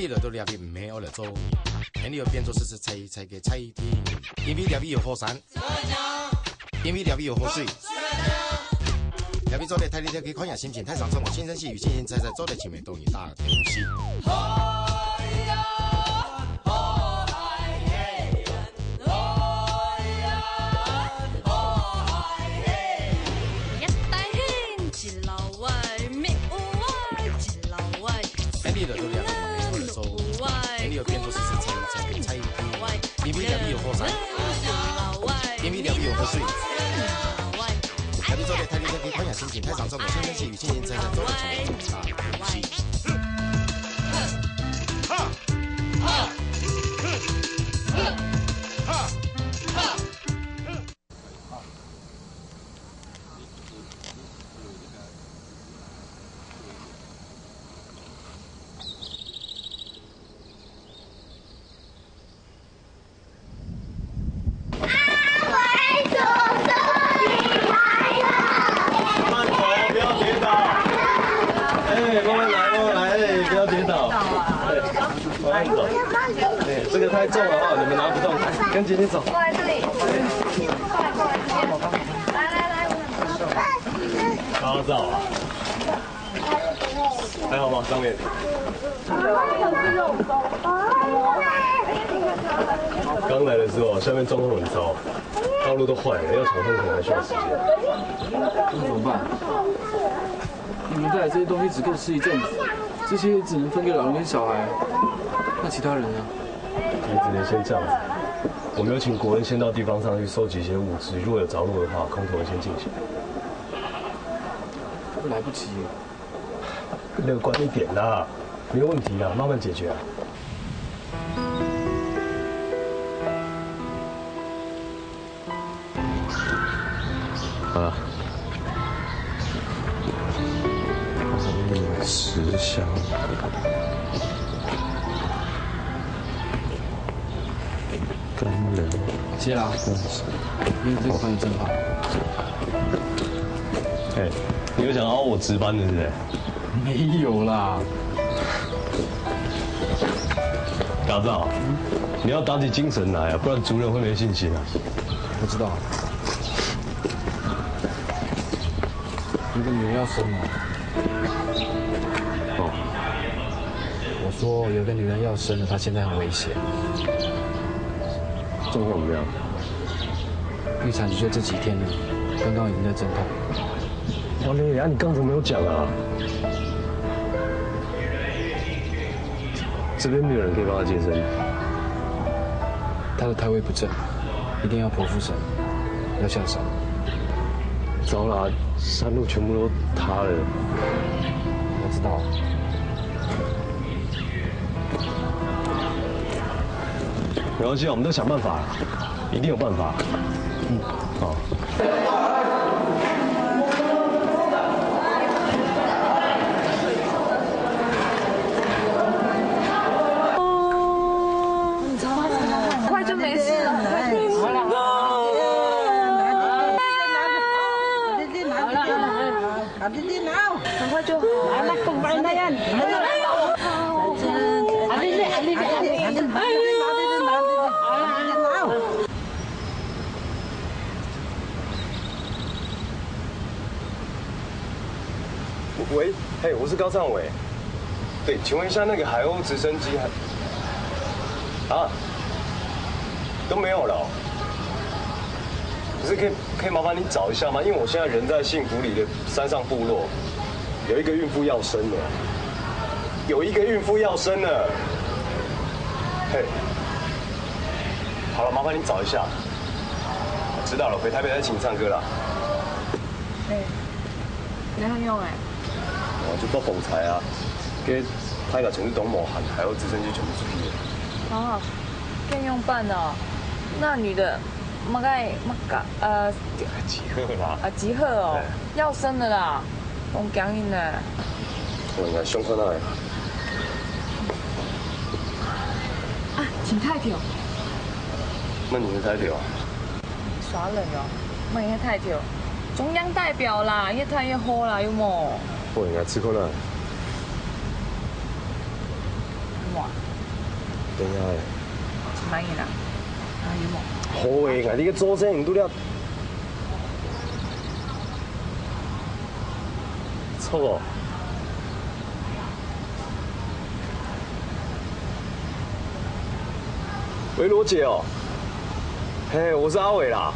你就到了边唔系我嚟做，肯定要变做是菜嘅菜天，因为了边有河山，因为了边有河水。 了边做的睇你可以看下心情，太上中国新生系与新鲜菜菜做的前面都一大东西。 你就到了边唔系我嚟做，肯定要变做是菜嘅菜天，因为了边有河山，因为了边有河水。 了边做的睇你可以看下心情，太上中国新生系与新鲜菜菜做的前面都一大东西。 这个太重了哈，你们拿不动，跟姐姐走。过来这里，过来这边，来，高照啊！还好吗？上面。刚来的时候，下面状况很糟，道路都坏了，要重通可能还需要时间。那怎么办？你们带来这些东西只够吃一阵子，这些只能分给老人跟小孩，那其他人呢？ 也只能先这样子。我们有请国恩先到地方上去收集一些物资，如果有着落的话，空投会先进行。来不及，乐观一点啦，没有问题啦，慢慢解决啊。好了，10箱。 干粮，谢啦。因为这个朋友真好。哎，你有想熬我值班的，是不是？没有啦。嘎造，你要打起精神来啊，不然族人会没信心啊。我知道。你的女儿要生了。哦。我说有个女人要生了，她现在很危险。 状况怎么样？预产期就这几天了，刚刚已经在阵痛。王磊啊，你刚才没有讲啊？这边没有人可以帮他接生。她的胎位不正，一定要剖腹生，要下山。糟了，山路全部都塌了。我知道。 没关系，我们都想办法，一定有办法。嗯，好。快就没事了，好了。很快就好。喂，嘿，我是高尚伟。对，请问一下，那个海鸥直升机啊都没有了哦。可是可以麻烦你找一下吗？因为我现在人在幸福里的山上部落，有一个孕妇要生了，嘿，好了，麻烦你找一下。知道了，回台北再请你唱歌啦。你好用哎。 我就做逢财啊，给拍个从东某喊，还有直升机全部出去。啊，可以用办的哦。那女的，集合啦。集合哦，要生的啦，我讲你呢。我应该胸口那里。啊，请太久。那你是太久啊？耍冷哦，那应该太久。中央代表啦，越太越好啦，有冇？我应该吃过那。哇。怎样诶？是满意啦，啊有冇？好诶，我你个做生唔拄了。错哦。喂，罗姐哦。嘿，我是阿伟啦。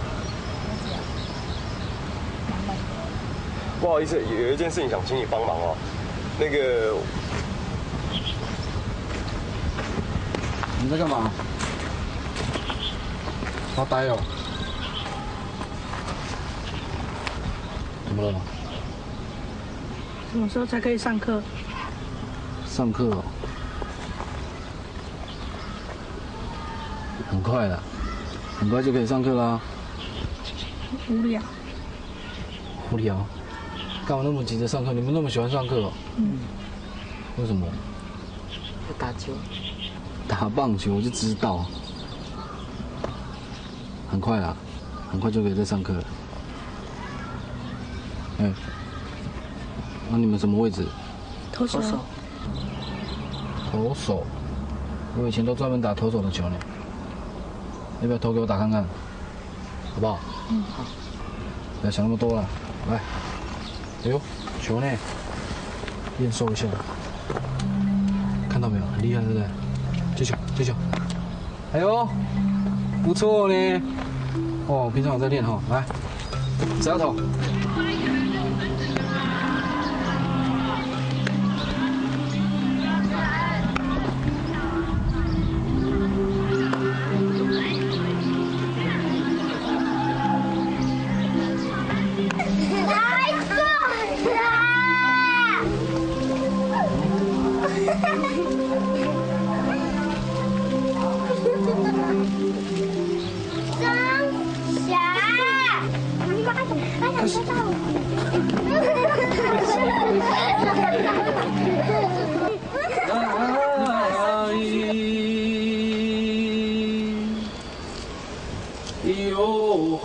不好意思，有一件事情想请你帮忙哦。那个，你在干嘛？发呆哦。怎么了？什么时候才可以上课？上课哦。很快的，很快就可以上课啦。无聊。无聊？干嘛那么急着上课？你们那么喜欢上课哦？嗯。为什么？打球。打棒球我就知道。很快啦，很快就可以再上课了。哎，那你们什么位置？投手。投手。我以前都专门打投手的球呢。要不要投给我打看看？好不好？嗯，好。不要想那么多了，来。哎呦，球呢？验收一下。看到没有？很厉害，对不对？接球，接球。哎呦，不错呢。哦，平常有在练哈。来，只要投。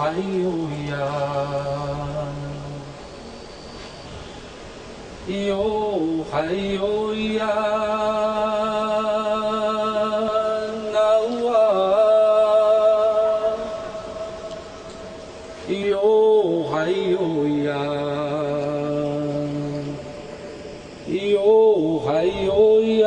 哎呦呀，哟嗨哟呀，那哇，哟嗨哟呀，哟嗨哟呀，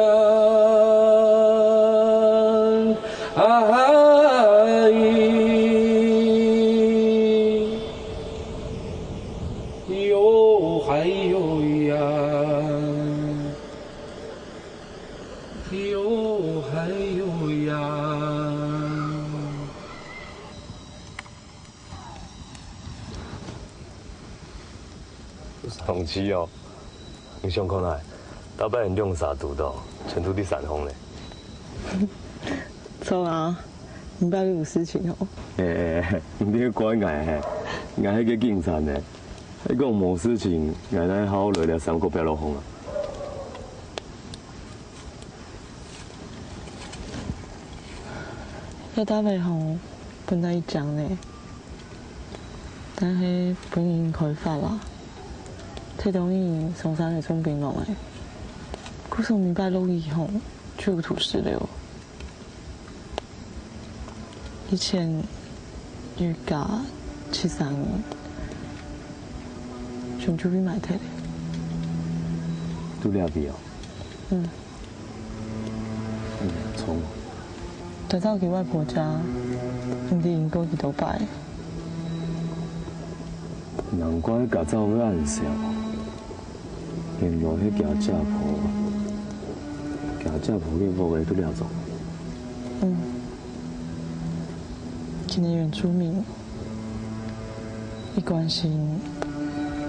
同期哦，你上课来，大摆人用啥读到，全都第3风嘞。错啊，明白你有事情哦。你去管我嘿，我迄个警察呢，迄讲无事情，我来好好聊聊3个不要落风啊。要打袂好，本来讲呢，但係本已經開發啦。睇到你松山嘅中兵落嚟，估上明白路以後就有土石流。以前預價73年，全就俾埋睇咧。都了必哦。嗯。從。就走去外婆家，唔知因過去倒擺。難怪家走要暗笑。沿路迄行架坡，行架坡去无个都了走。嗯，今年原住民，伊关心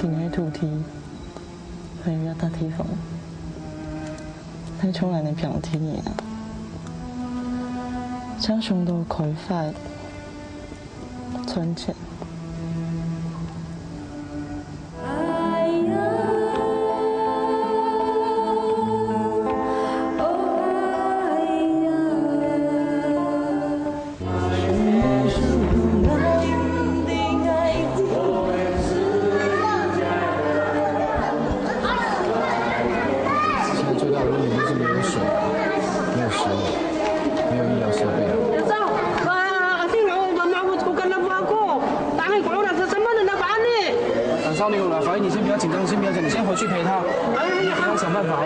今年土地，还有要大地方，但從來你平天嘢啊，將上到開發存錢。没找你了，法医，你先不要紧张，先不要紧，你先回去陪他，你陪他想办法。好。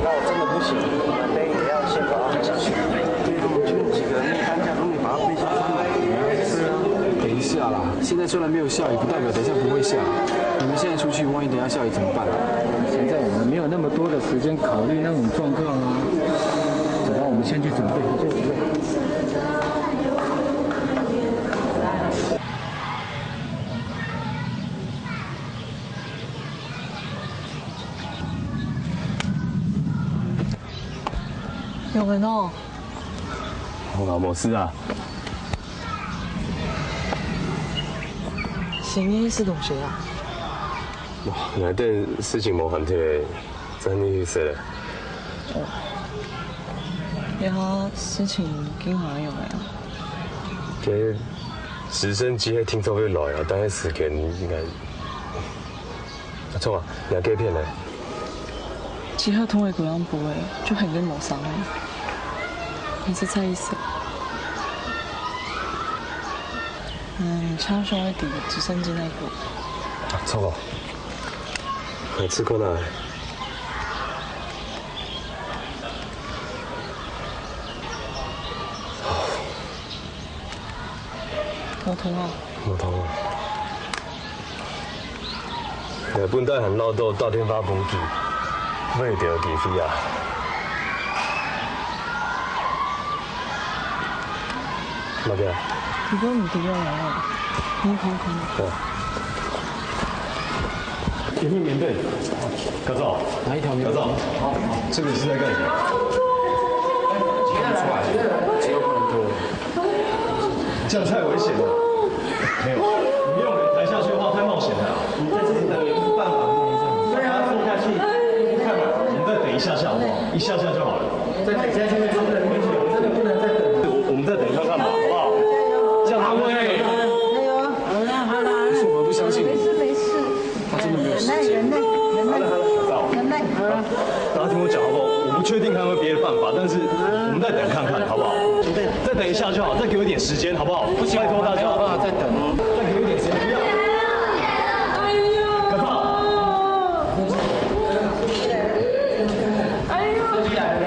那我真的不行，我们等也要先把他下去。对啊，我们几个人担架都没把他背下山。是啊。等一下啦，现在虽然没有下雨，不代表等一下不会下。你们现在出去，万一等一下下雨怎么办？现在我们没有那么多的时间考虑那种状况啊。只要我们先去准备。有人哦。我冇事啊。成英是同學啊？哇，內底事情冇問題，真係死了。有啊，事情經好像有沒有？嘅直升機係聽說會來啊，但係時間應該。阿聰啊，你有機片咧？只係通嘅嗰樣部位，就係跟冇傷嘅。你是蔡醫生？槍傷喺底直升機那一部。聰哥，你吃過哪？冇痛啊！冇痛啊！日本隊很鬧到天花崩機，未掉機飛啊！乜嘅？如果唔跌落嚟啊，你看看。對。一份棉被，高照，哪一条棉被？高照，这个是在干什么？看出来，只有可能多。这样太危险了。没有，你没有人抬下去的话太冒险了。你在这里等也不是办法，对啊，坐下去，看吧，我们再等一下下好不好？一下下就好了。再等下去会真的危险，我真的不能再等。我们再等看看吧，好不好？这样他会。加油！好了好了，可是我不相信，没事没事，他真的没有事情。忍耐。大家听我讲好不好？我不确定看有没有别的办法，但是我们再等看看，好不好？再等一下就好，再给我一点时间，好不好？不行，拜托大家，没有办法再等哦。再给我一点时间，不要。哎呦！可怕！哎呦！飞机来了嘞！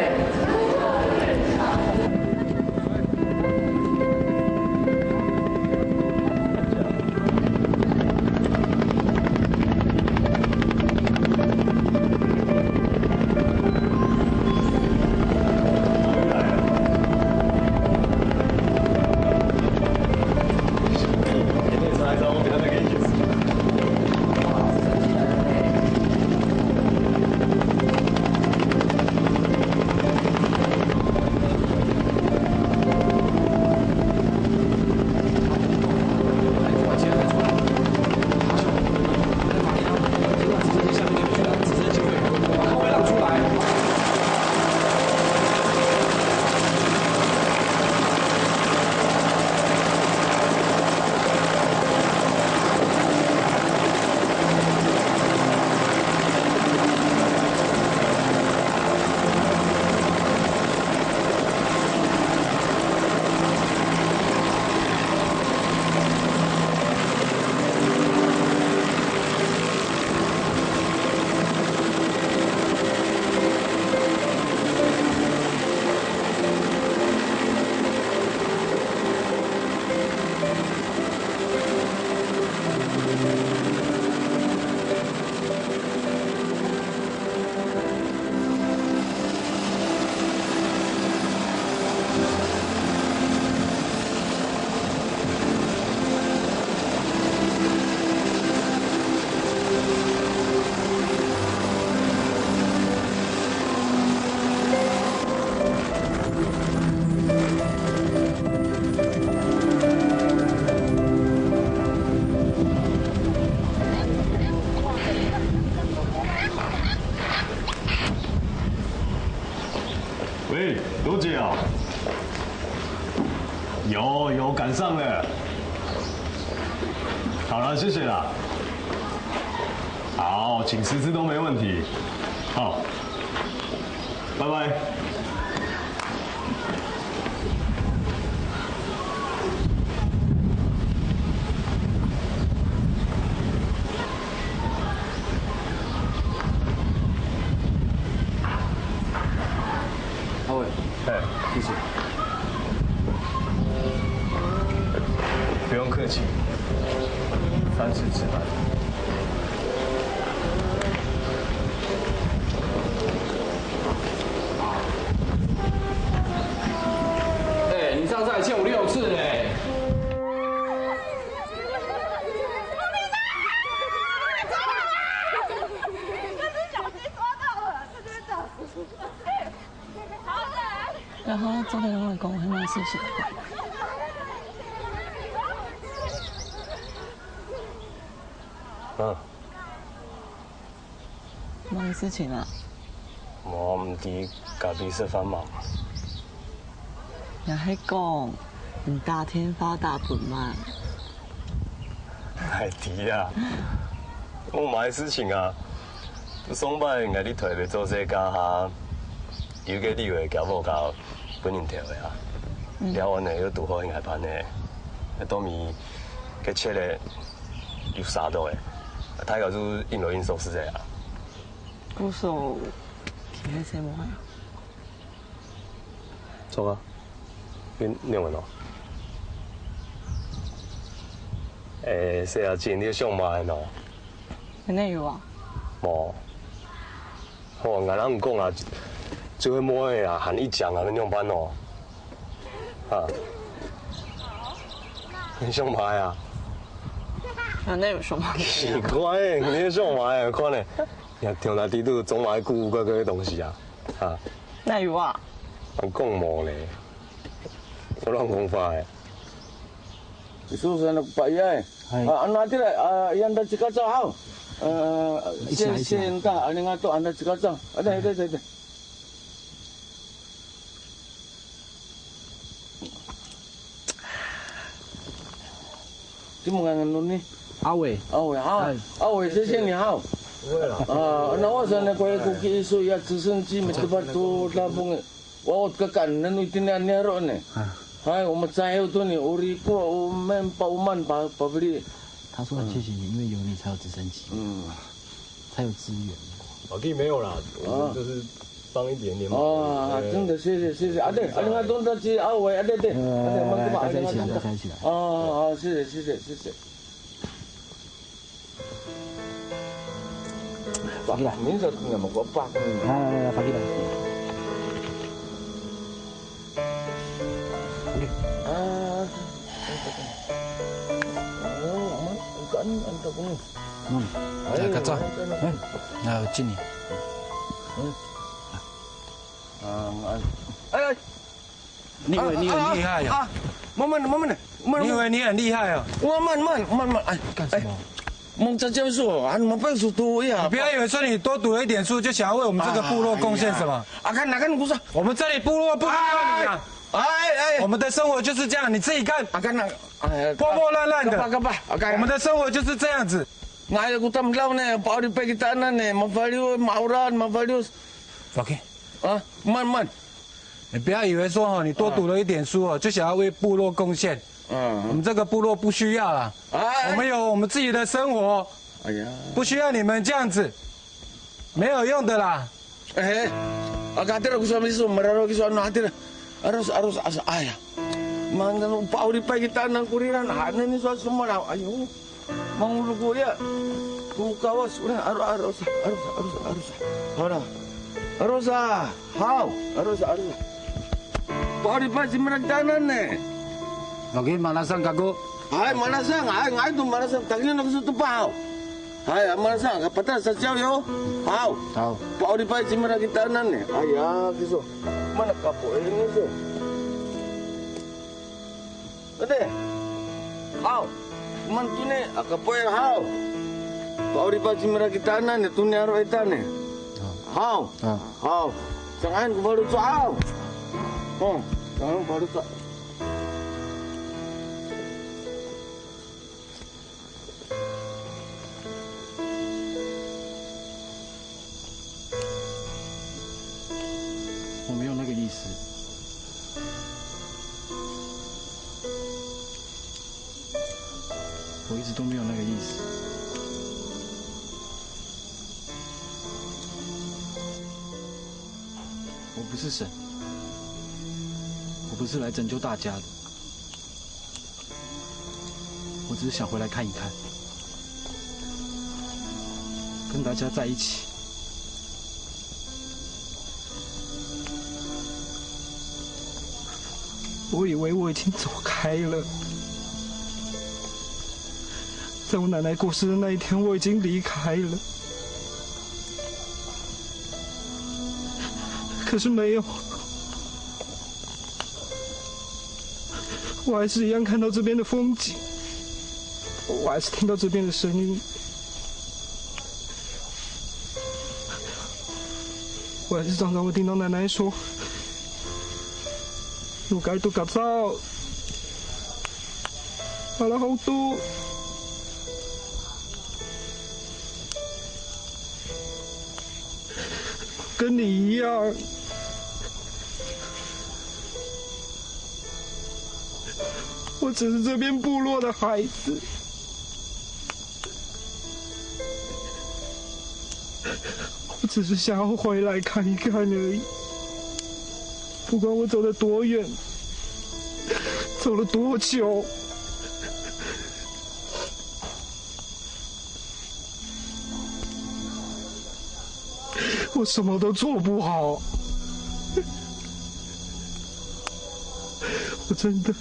喂，多姐啊？有赶上了。好了，谢谢啦。好，请10次都没问题。好，拜拜。不用客气，3次吃饭。哎，你上次还欠我6次嘞。 然后昨天我讲迄件事情，什么事情啊？我唔知隔壁是帮忙。也喺讲，唔大天发大本嘛。海迪啊，我买事情啊，上摆挨你推要做这家下，有个你话交某交本人调的啊，了完的又拄好应该办的，倒面佮切的有3度的，大概就印落印寿司的啊。鼓手去喺什么呀？错啊，你念完咯。谢阿静，你上马的喏？肯定有啊。无，好，俺人唔讲啊，最会摸的啊，喊一讲啊，恁用班哦，啊，你上马呀？啊，那有什么？奇怪的，你上马的，看咧，也听来地都总买古古怪怪的东西啊，啊，那有啊。人讲无咧，我乱讲法的。Susah nak payah. Anak dia yang dah cakap tahu. Saya entah anda ngatuk anda cakap tahu. Ada. Cuma ngan ni. 阿伟，阿伟，谢谢你好。不会了。那我说呢，快kuki isu ya直升机没tempat tu labung. Wow, kakan nanu tinan nero ne. 哎，我们在后头呢，我们pauman pabeli。他说很谢谢你，因为有你才有直升机，才有资源。老弟没有啦，我们就是帮一点点嘛。哦，真的谢谢。啊对，阿东的是阿伟，对，大家一起来，大家一起来。哦，谢谢。发过来，明早跟我们发。来，发过来。来个照，那我敬你。哎，你以为你很厉害呀？慢慢，你以为你很厉害啊？慢，哎，干什么？蒙着教授，俺们背书多呀！不要以为说你多读了一点书就想要为我们这个部落贡献什么。啊，看，不是，我们这里部落不需要你啊！哎，我们的生活就是这样，你自己看。啊，看那，哎，破破烂烂的。我们的生活就是这样子。Ngayon ko tamlaw na, pauli pa kita na ne, mavaliw, mavaliw. OK， 啊，慢。你不要以为说你多读了一点书就想要为部落贡献。我们这个部落不需要啦，我们有我们自己的生活。哎呀，不需要你们这样子，没有用的啦。Eh, agad ako sa miso, mararo ko sa ano atin. Aros, ay. Mana pauli pa kita ng kuriran, hanan ni sa sumaraw. Ayo. Mangulugo ya. Kukawas udah aros. Hara. Arosa. How? Arosa. Pauli pa si meragdanan ne. OK， 马上嘎哥。Ay, manasang. Ay, ngay tu manasang. Tagin ako sa tupaw. Ay, manasang. Kapatan sa siyaw yo. How? Pauli pa si meragdanan ne. Ay, kiso. Mana kapo ini so. Ade. How? Man tu ne, akapoy how. Pauli pa si meragdanan ne. Tu ne aro itane. How? How? Jangan ku baru tu how. Jangan baru tu. 我没有那个意思。我一直都没有那个意思。我不是神，我不是来拯救大家的。我只是想回来看一看，跟大家在一起。我以为我已经走开了，在我奶奶过世的那一天，我已经离开了。可是没有，我还是一样看到这边的风景，我还是听到这边的声音，我还是常常会听到奶奶说。路街都夾走，跑了好多。跟你一样，我只是这边部落的孩子，我只是想要回来看一看而已。不管我走得多远，走了多久，我什么都做不好，我真的。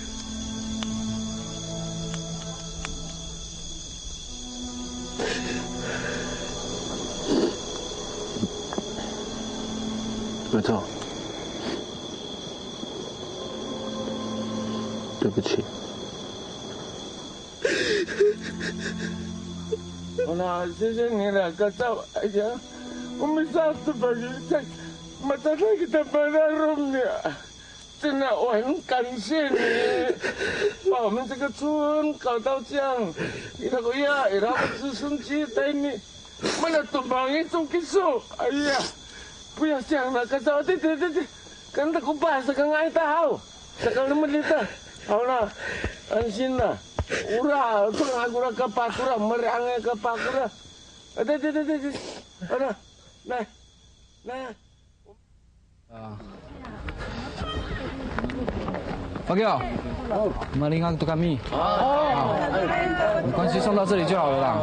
没错。对不起。好了，谢谢你了，哥嫂。哎呀，我们下次把人再马上来给他办了容呢。真的，我很感谢你，把我们这个村搞到这样。然后呀，然后直升机带你，为了东方一种技术。哎呀，不要这样了，哥嫂，对，kan tak kupas sekarang ai tahu. Sekarang melita. Auna, ansin na. Ura, tu agura kapakura, merang kapakura. Ada. Ada. Nah. Pakil，我们领安杜卡米。没关系，送到这里就好了啦。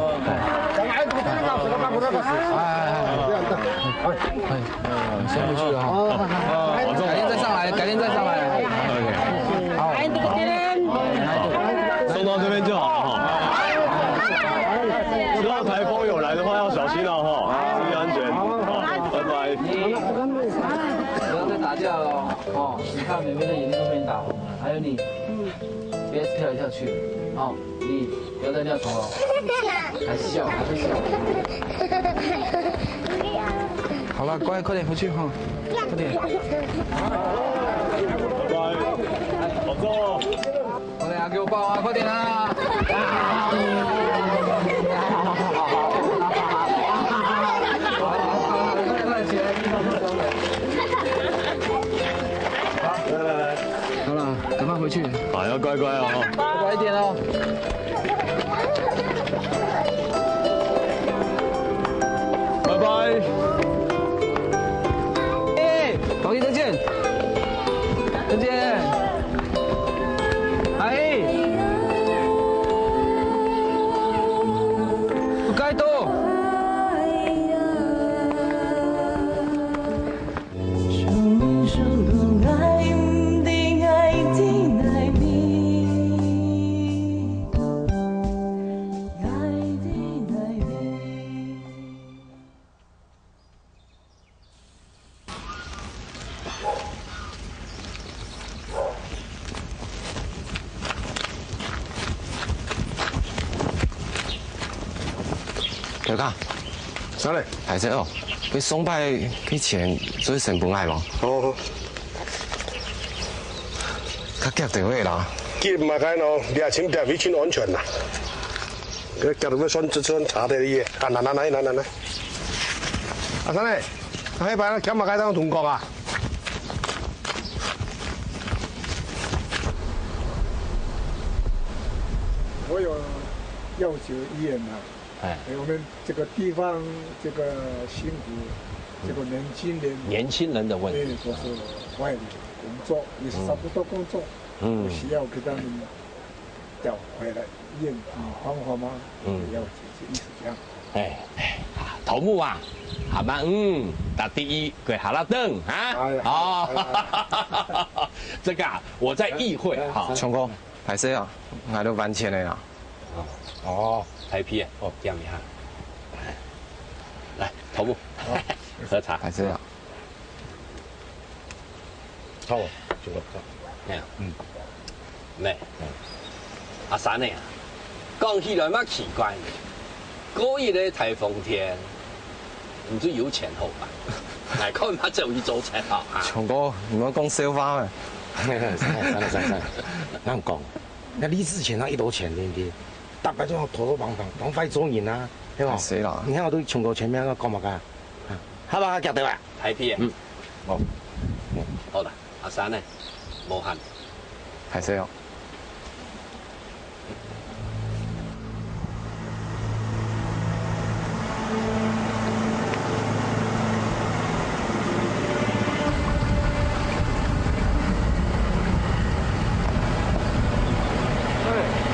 先回去了哈。改天再上来。好。送到这边就好了哈。之后台风有来的话要小心了哈，注意安全。好，拜拜。不要再打架了哦！你看妹妹的眼睛都被你打红了，还有你，别跳来跳去哦！你不要再尿床了，还在笑。好了，乖，快点回去哈，快点。拜拜，保重。快点啊，给我抱啊，快点啊！快起来！来，好了，赶快回去。好，要乖乖哦，乖一点哦。拜拜。哎，宝仪再见。再见。哎，不该动。大家，啥嘞？係啫哦，佢送拜佢錢最成本係冇？好。佢夾定咩啦？夾唔係睇咯，你係請夾俾穿安全啦。佢夾到咩穿查啲嘢？嚟。阿生嘞，喺擺啦，夾埋街當同國啊！我有要求议员啊，我们这个地方这个辛苦，这个年轻人的问题，都是外地工作，也是差不多工作，需要给他们要回来验方法吗？要解决意思这样。哎，头目啊，阿妈打第一给哈拉登啊，哦，这个啊，我在议会哈，强哥，歹势啊，挨到万千的啦。哦，台啤哦，这样你看，来，头目，喝茶，歹势啊。好，就走，咩？阿三呢？讲起来蛮奇怪的，过一个台风天，唔知有前后吧？哎，看嘛就一周才好啊。强哥，唔好讲笑话啊！算了，哪讲？那李志前他一刀钱对不对？大白都要拖拖帮帮，帮快做人啊，对吧？是啦。你看我都强哥前面个讲乜噶？好吧，夹到啊。台啤好。好啦，阿三呢？无限。歹势哦。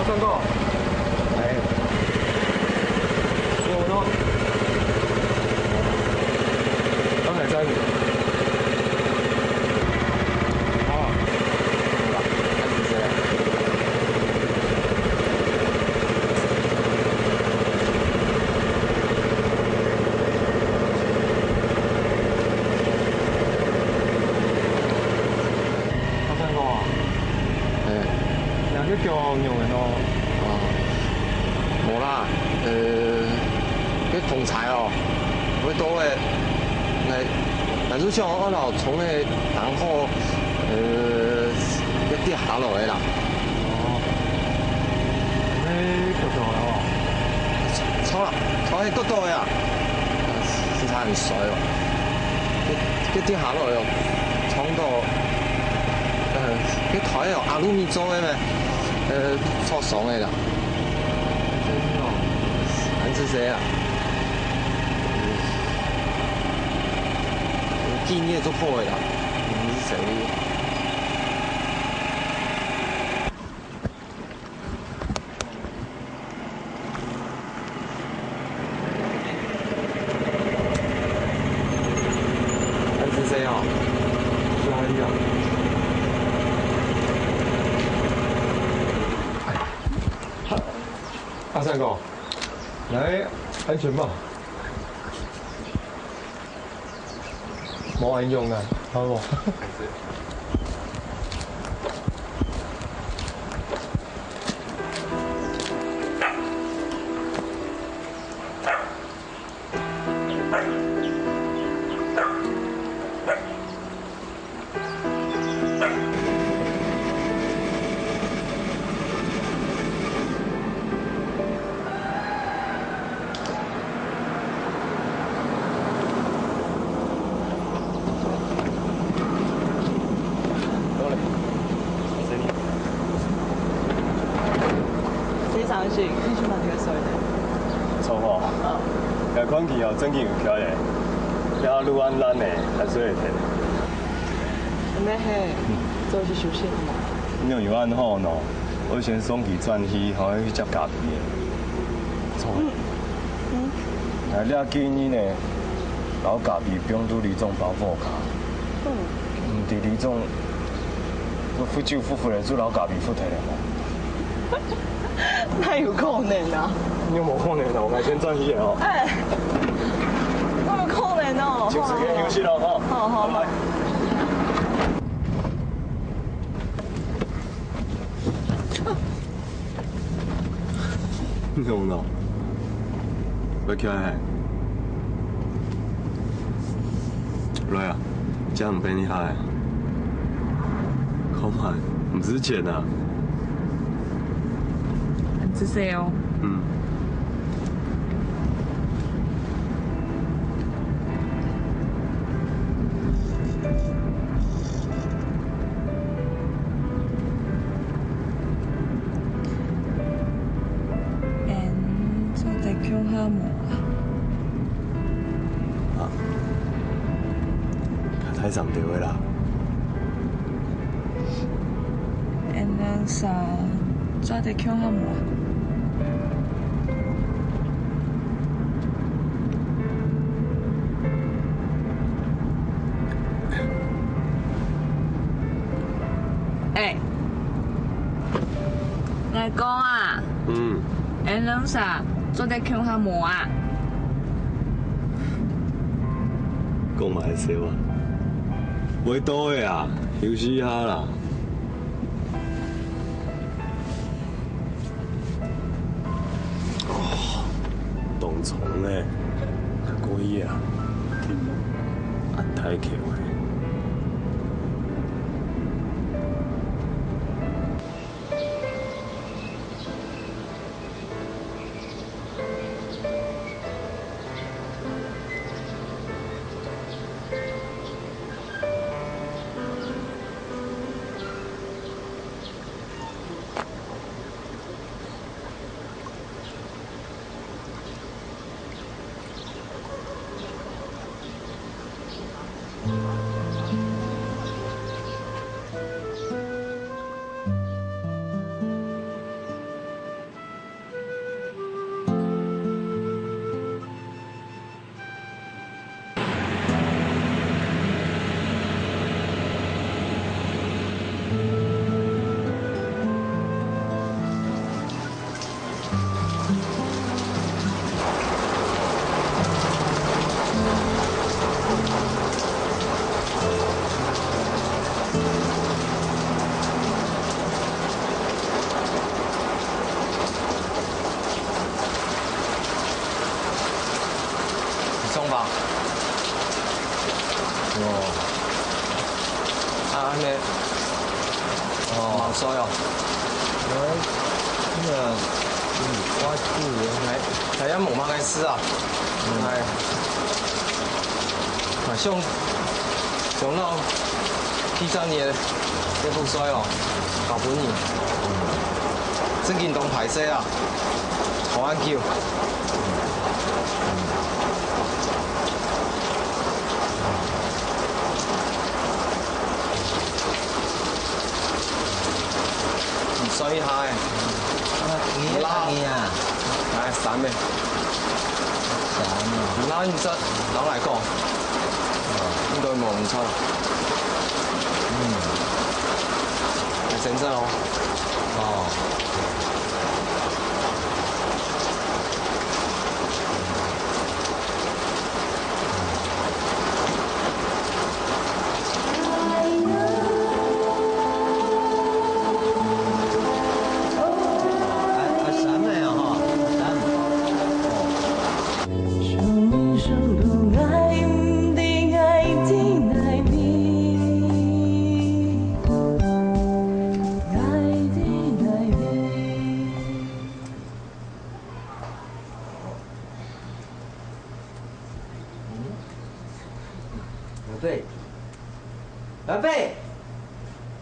三哥，哎，我呢？刚才在。叫用的咯，无啦，迄风采哦，会多诶，来如像我老从诶然后一跌下落来啦。哦，你角度哦？错啦，从迄角度诶啊，是差很水哦，一跌下落来哦，冲到迄台哦阿鲁米做诶咩？错爽的啦，还是谁啊？纪念做破的啦，你是谁？还是谁啊？是阿姨啊。阿三哥，来安全帽，冇人用啊，好不？你去哪个水的？错哦，该款去哦，整件有起来，了愈安咱的还水会停。没嘿，做去休息好吗？你有安好喏，我先送去转去，好去接咖啡的。错。来了建议呢，老咖啡不用拄李总包货卡。唔伫李总，我付酒付回来做老咖啡付退了嘛。那有可能啊？你有冇可能啊？我们先转去哦。哎，那有可能哦。就时间休息了哈。好好好。你用咯？要起来？来啊！这样唔变厉害。好慢，唔值钱啊。是谁哦？做在叫哈么啊？太上对位啦。咱啥抓得强下无？哎，来讲啊！哎，啷啥？做得强下无啊？讲嘛会说啊，袂多的啊，休息一下啦。哦，冻虫呢，故意啊，安太巧的。送吧。哦。啊，安尼。哦。冇衰哦。那个，我来要冇乜嘅事啊。係。啊，上到第3年这副衰哦，搞本年。正經當排泄啊，好安叫。所以係，拉啊，係散咩？散啊！拉唔得，攞嚟講，應該冇唔錯。係整真咯。哦。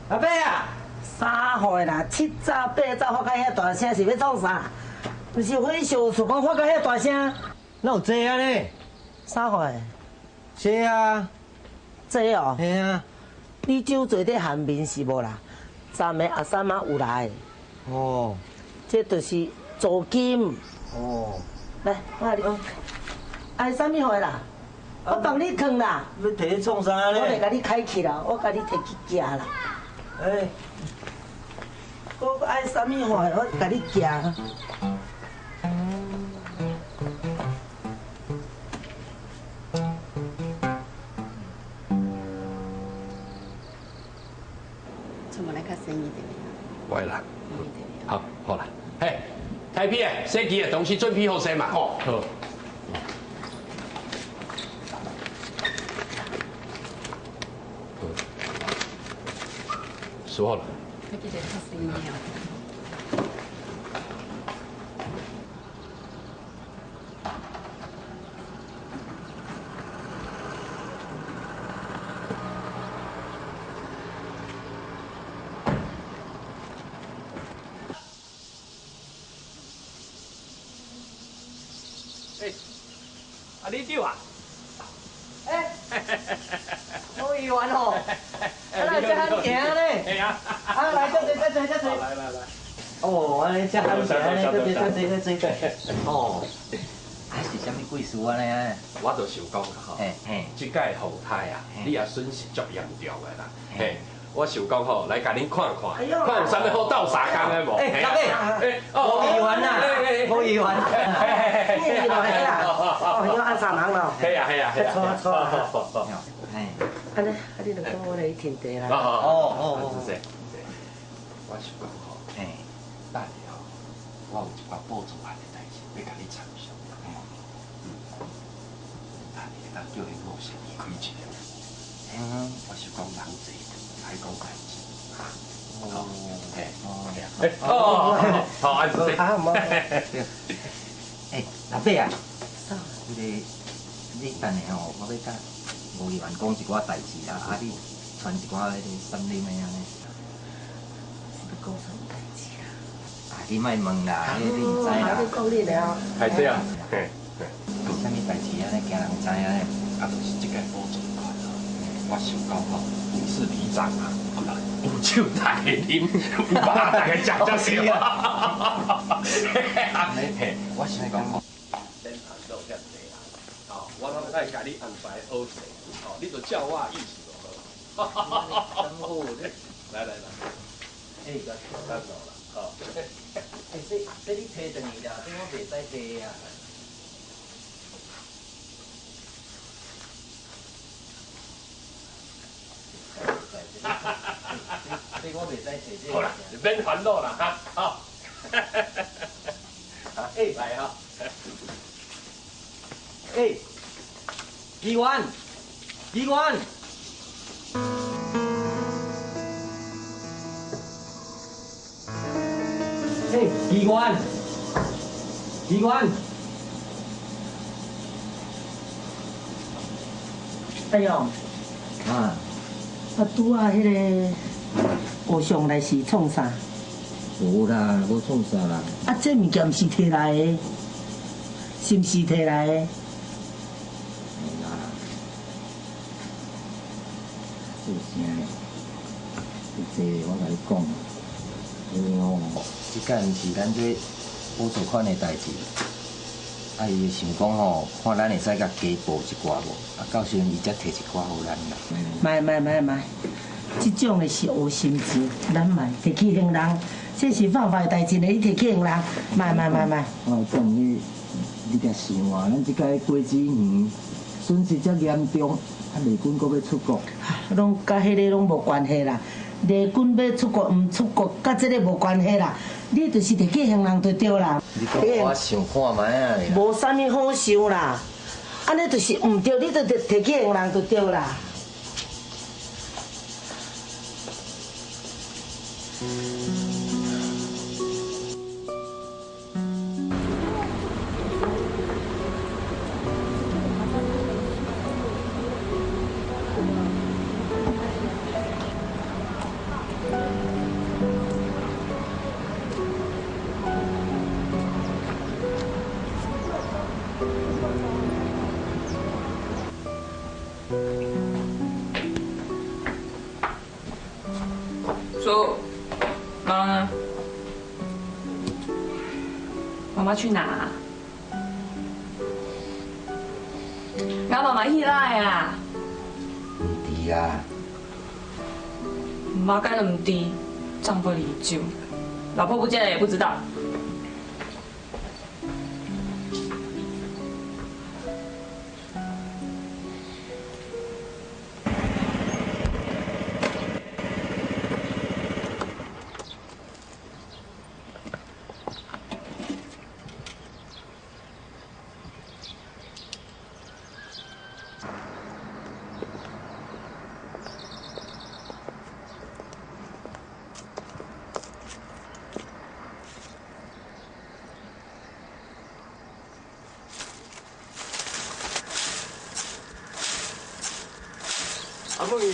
阿伯啊，3岁啦，7早8早发到遐大声是要创啥？不是火烧厝讲发到遐大声，哪有这啊呢？3岁。这啊。这哦。嘿啊。你酒醉在寒眠是无啦？站的阿三妈有来。哦。这就是租金。哦。来，我你讲，爱啥物货啦？我帮你扛啦。要摕去创啥呢？我袂甲你开去啦，我甲你摕去寄啦。哎，我爱啥物货，我甲你寄。出门来较生意点。会啦。好，好啦。嘿，开批啊，设计的东西准备好先嘛。哦，好。说好了。他记得较生意啊。哎，啊你丢啊？哎，好意外哦。啊，来这很行呢。哎呀，啊，来这坐，这坐，这坐。来来来。哦，安尼遮安全，安尼搁别再坐，搁坐。哦，啊是啥物贵事安尼啊？我就想讲啦吼，即届风台啊，你也损失足严重的啦。嘿，我想讲吼，来甲恁看看，看有啥物好斗相共的无？哎，大哥，吴议员呐，吴议员，嘿啦，哦，要按3人咯。嘿啊，错。哎，安尼，你就讲我来听地啦。哦，我想讲吼，等下吼，我有一寡补助案的代志要甲你参详。等下叫恁某先离开一下。我想讲人济，爱讲代志。好，安子。老伯啊，你等下吼，我要甲吴议员讲一寡代志啦，你传一寡迄个三林的安尼。要讲什么代志啦？你莫问啦，你唔知啦。你讲你了。係這樣。啥物代志安尼惊人知影咧？就是這個補助款啊，我想講吼，你是里長啊，有酒大家啉，有肉大家食才是啊。我想講吼，咱談到遐濟啦，哦，我攏愛甲你安排好勢，哦，你就照我意思就好。真好，來，等我啦，好。这你摕等于啦，这我袂使摕啊。这我袂使摕。好啦，免烦恼啦，哈，好。来哈。议员。议员。哎呦，拄啊，迄个和尚来是创啥？无啦，无创啥啦。这物件毋是摕来的，是毋是摕来的？是啥？我甲你讲，因为吼，即届毋是咱这补助款的代志，伊想讲吼，看咱会使甲加补一寡无，到时阵伊才摕一寡互咱啦。卖，这种的是无心志，咱卖摕去行人，这是犯法的代志，你摕去行人，卖。我讲你甲想啊，咱即届果子园损失遮严重，丽君阁要出国，拢甲迄个拢无关系啦。丽君要出国毋出国，甲这个无关系啦。你就是摕去行人就对啦。你讲我想看卖啊！无啥物好想啦，安尼就是毋对，你就摕去行人就对啦。说，妈妈呢？妈妈去哪？俺妈妈起来啊！唔知啊，妈干那么低，丈夫离酒，老婆不见了也不知道。阿凤仪，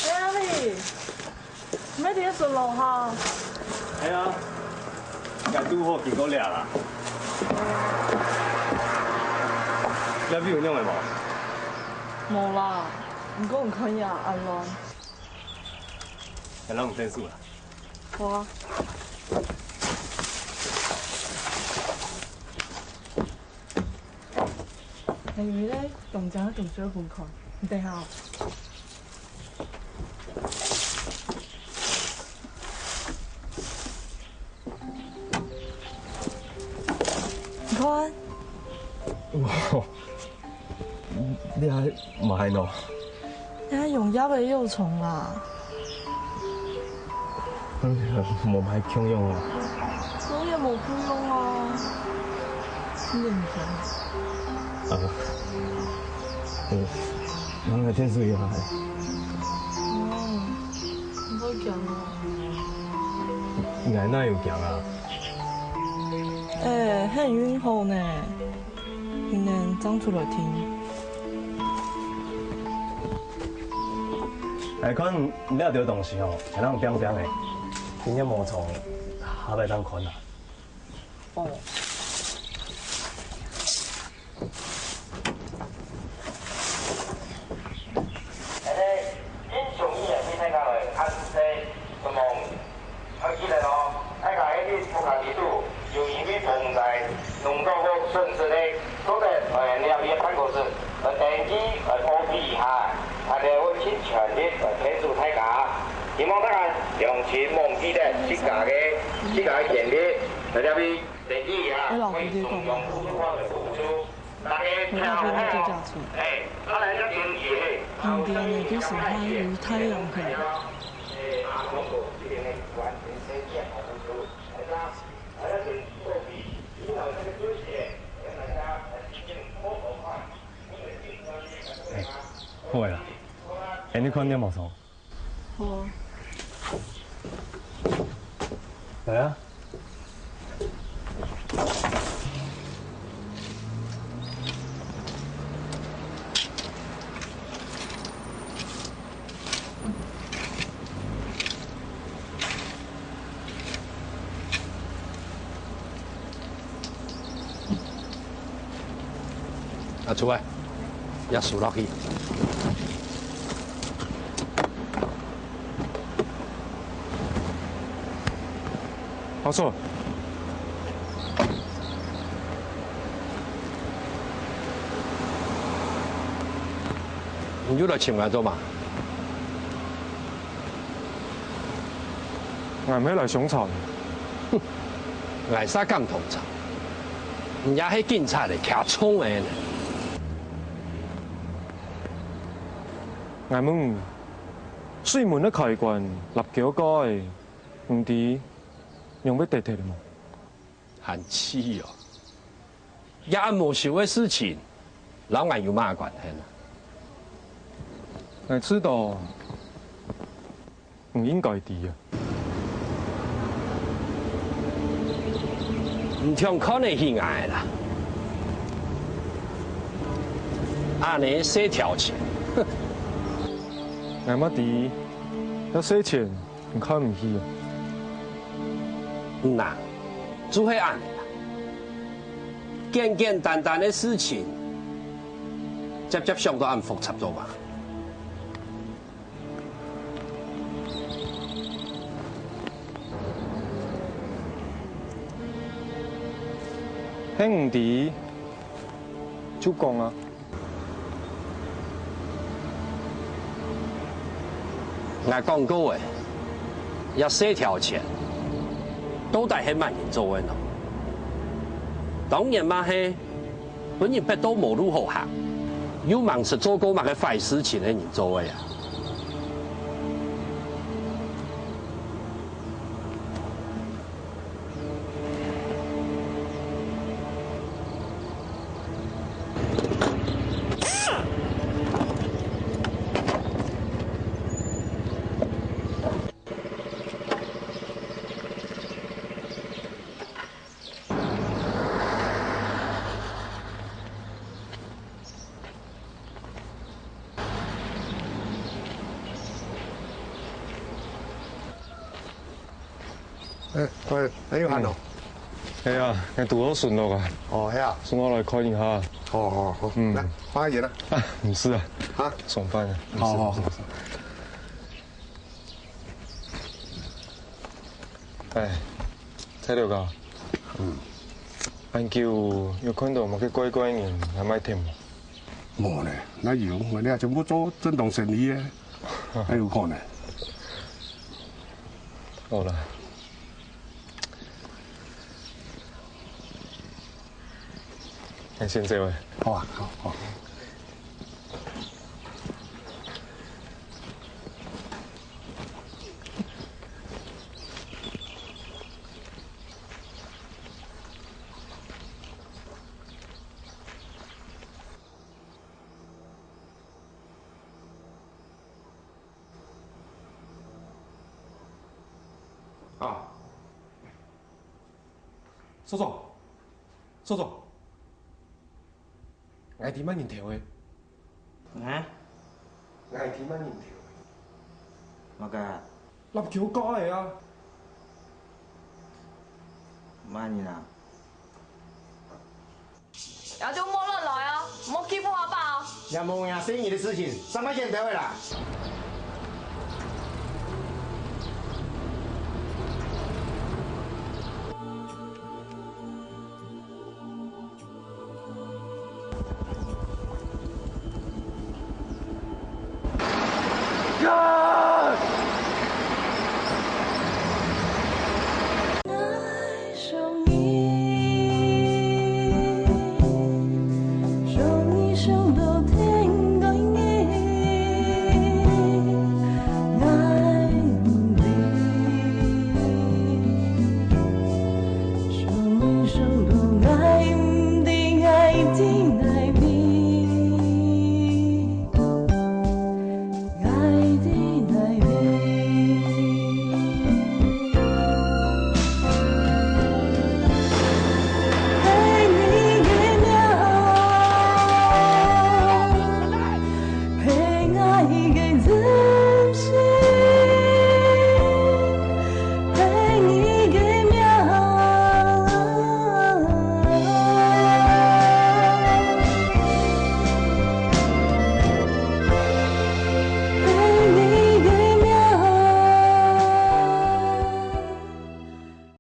阿丽，咩伫顺路哈？系啊，该拄好见过俩啦。要比有用的无？无啦，唔过唔可以啊，安乱。咱有点数啦。好啊。例如咧，用井一條水盆蓋，唔地下。你看，你还买喏？你係用鴨嘅幼蟲啦。冇買強用啊。我也冇強用啊。你唔想？人係天水啊。唔好講啊。捱哪有行啊？很暈後呢，明年長出來聽。看你要着東西哦，像那種扁扁的，今天毛蟲下擺當看啊。哦。希望大家用錢忘記咧自家嘅權利，在這邊電機啊，為中央普通嘅付出，大家聽好哦。我嚟咗電機嘿。旁邊呢就是關於太陽系。好啦，你看點毛蟲？好啊。來啊！阿朱啊，一數落去。好錯。你又來請我做嘛？我唔係嚟上場。哼，捱啥咁同場？人家係警察嚟騎槍嘅呢。我問，水門的開關立橋蓋，唔知用咩地鐵嚟嘛？很氣哦！也冇少嘅事情，老眼有乜關係呢？我知道，唔應該啲啊。唔聽可能係愛啦，按你寫條錢，哼！我乜啲要寫錢，唔看唔起啊。嗱，就係按你啦，簡簡單單嘅事情，接上都按複雜咗嘛。兄弟，就講啊。我講過誒，要寫條錢，都係係萬人做嘅咯。當然嘛係，本人不都冇路好行，有忙是做過乜嘅壞事情嘅人做嘅呀。喂，你要行路？係啊，你讀咗順路㗎。哦，係啊。送我來看一下。好。來，花嘢啦。啊，唔是啊。嚇，送飯啊。好。哎，猜到噶？安舅有看到某个乖乖人还买添无？无呢，哪有？我哋全部做震动生意嘅，哪有可能？好啦，那先这位。好啊，好。啊，叔叔，叔叔，我點乜年條嘅？啊？我點乜年條？我噶立橋哥嚟啊！乜年啊？然后就默认来啊，莫欺负阿爸啊！有冇呀？生意的事情，什么见得会啦？